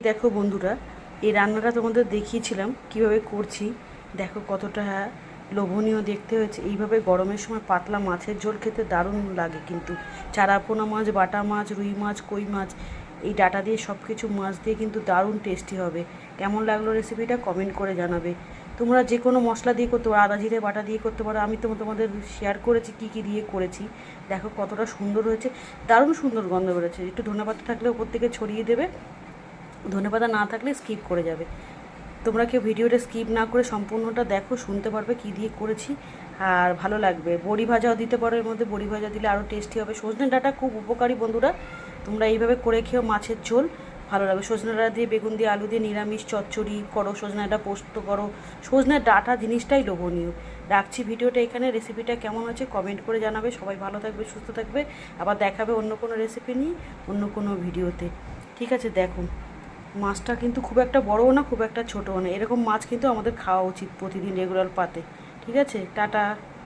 দেখো বন্ধুরা, এই রান্নাটা তোমাদের দেখিয়েছিলাম কিভাবে করছি। দেখো কতটা লোভনীয় দেখতে হয়েছে। এইভাবে গরমের সময় পাতলা মাছের ঝোল খেতে দারুণ লাগে। কিন্তু চারাপোনা মাছ, বাটা মাছ, রুই মাছ, কই মাছ, এই ডাটা দিয়ে সব কিছু মাছ দিয়ে কিন্তু দারুণ টেস্টি হবে। কেমন লাগলো রেসিপিটা কমেন্ট করে জানাবে। তোমরা যে কোনো মশলা দিয়ে করতে পারো, আদা জিরে বাটা দিয়ে করতে পারো। আমি তো তোমাদের শেয়ার করেছি কী কী দিয়ে করেছি। দেখো কতটা সুন্দর হয়েছে, দারুণ সুন্দর গন্ধ বেরোচ্ছে। একটু ধনেপাতা থাকলে ওপর থেকে ছড়িয়ে দেবে, ধনেপাতা না থাকলে স্কিপ করে যাবে। তোমরা কেউ ভিডিওটা স্কিপ না করে সম্পূর্ণটা দেখো, শুনতে পারবে কী দিয়ে করেছি, আর ভালো লাগবে। বড়ি ভাজাও দিতে পারো, এর মধ্যে বড়ি ভাজা দিলে আরও টেস্টি হবে। সজনে ডাঁটা খুব উপকারী বন্ধুরা, তোমরা এইভাবে করে খেও মাছের ঝোল, ভালো লাগবে। সজনে ডাঁটা দিয়ে, বেগুন দিয়ে, আলু দিয়ে নিরামিষ চচ্চড়ি করো, সজনে ডাঁটা পোস্ত করো। সজনে ডাঁটা জিনিসটাই লোভনীয়। রাখছি ভিডিওটা এখানে। রেসিপিটা কেমন হয়েছে কমেন্ট করে জানাবে। সবাই ভালো থাকবে, সুস্থ থাকবে। আবার দেখাবে অন্য কোনো রেসিপি নিয়ে অন্য কোনো ভিডিওতে। ঠিক আছে, দেখুন মাছটা কিন্তু খুব একটা বড়ও না, খুব একটা ছোটও না। এরকম মাছ কিন্তু আমাদের খাওয়া উচিত প্রতিদিন রেগুলার পাতে। ঠিক আছে, টাটা।